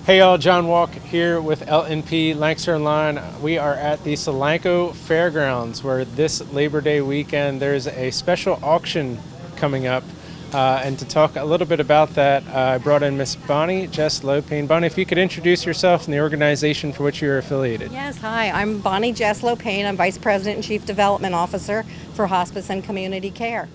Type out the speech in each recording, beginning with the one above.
Hey y'all, John Walk here with LNP Lancaster Online. We are at the Solanco Fairgrounds where this Labor Day weekend there's a special auction coming up. And to talk a little bit about that, I brought in Miss Bonnie Jess Lopane. Bonnie, if you could introduce yourself and the organization for which you're affiliated. Yes, hi, I'm Bonnie Jess Lopane. I'm Vice President and Chief Development Officer for Hospice and Community Care.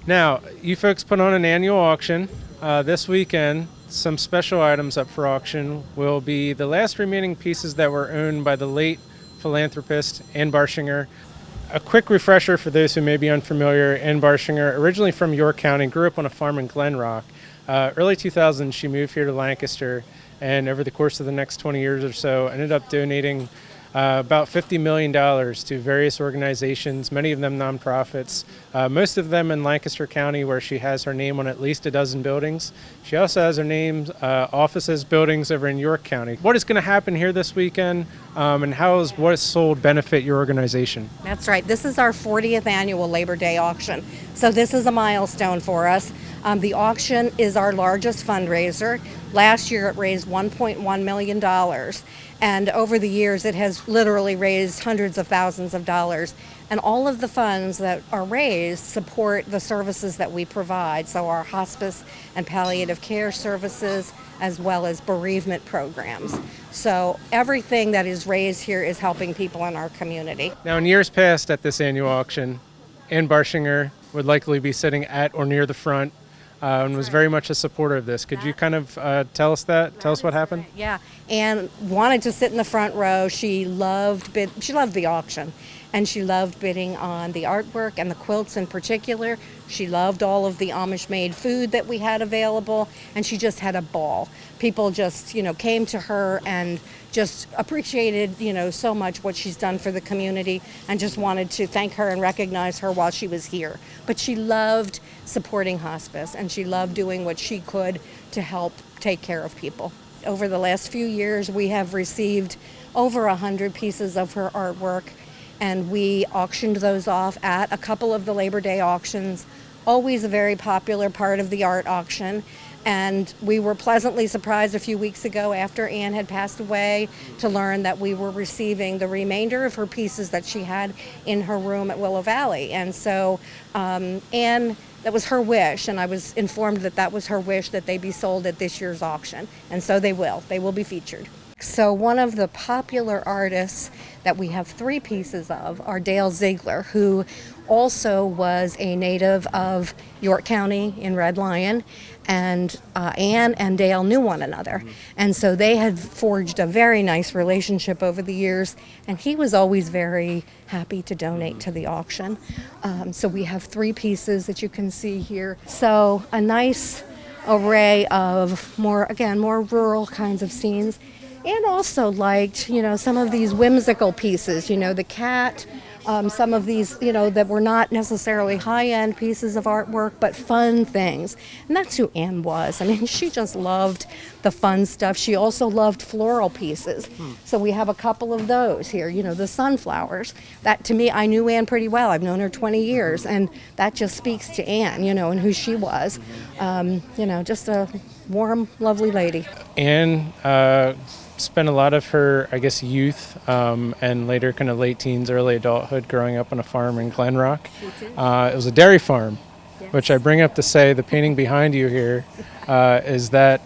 Now, you folks put on an annual auction this weekend. Some special items up for auction will be the last remaining pieces that were owned by the late philanthropist Ann Barshinger. A quick refresher for those who may be unfamiliar, Ann Barshinger, originally from York County, grew up on a farm in Glen Rock. Early 2000s, she moved here to Lancaster, and over the course of the next 20 years or so, ended up donating about $50 million to various organizations, many of them nonprofits, most of them in Lancaster County, where she has her name on at least a dozen buildings. She also has her name, offices, buildings over in York County. What is going to happen here this weekend, and how is what is sold benefit your organization? That's right. This is our 40th annual Labor Day auction. So this is a milestone for us. The auction is our largest fundraiser. Last year it raised $1.1 million. And over the years, it has literally raised hundreds of thousands of dollars. And all of the funds that are raised support the services that we provide. So our hospice and palliative care services, as well as bereavement programs. So everything that is raised here is helping people in our community. Now, in years past at this annual auction, Ann Barshinger would likely be sitting at or near the front. And was very much a supporter of this. Could you kind of tell us that? Tell us what happened? Yeah, and wanted to sit in the front row. She loved the auction, and she loved bidding on the artwork and the quilts in particular. She loved all of the Amish-made food that we had available, and she just had a ball. People just, came to her and just appreciated, so much what she's done for the community, and just wanted to thank her and recognize her while she was here. But she loved supporting hospice, and she loved doing what she could to help take care of people. Over the last few years, we have received over 100 pieces of her artwork, and we auctioned those off at a couple of the Labor Day auctions. Always a very popular part of the art auction. And we were pleasantly surprised a few weeks ago after Ann had passed away to learn that we were receiving the remainder of her pieces that she had in her room at Willow Valley. And so Ann, that was her wish, and I was informed that that was her wish, that they be sold at this year's auction. And so they will. They will be featured. So one of the popular artists that we have 3 pieces of are Dale Ziegler, who also was a native of York County in Red Lion, and Ann and Dale knew one another. And so they had forged a very nice relationship over the years, and he was always very happy to donate to the auction. So we have 3 pieces that you can see here. So a nice array of more rural kinds of scenes. And also liked, some of these whimsical pieces, the cat, some of these, that were not necessarily high-end pieces of artwork, but fun things. And that's who Ann was. I mean, she just loved the fun stuff. She also loved floral pieces. So we have a couple of those here, the sunflowers. That, to me, I knew Ann pretty well. I've known her 20 years, and that just speaks to Ann, and who she was. Just a warm, lovely lady. Ann spent a lot of her, youth and later kind of late teens, early adulthood growing up on a farm in Glen Rock. It was a dairy farm, which I bring up to say the painting behind you here is that,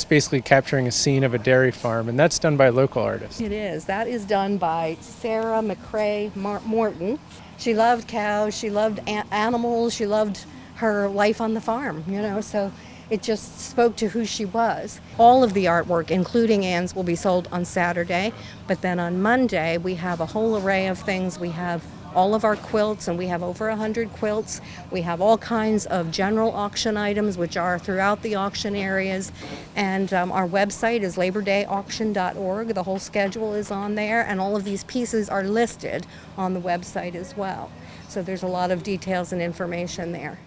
basically capturing a scene of a dairy farm, and that's done by local artists. It is. That is done by Sarah McCrae Morton. She loved cows, she loved animals, she loved her life on the farm, so it just spoke to who she was. All of the artwork, including Ann's, will be sold on Saturday, but then on Monday we have a whole array of things. We have all of our quilts, and we have over 100 quilts. We have all kinds of general auction items, which are throughout the auction areas, and our website is labordayauction.org. The whole schedule is on there, and all of these pieces are listed on the website as well. So there's a lot of details and information there.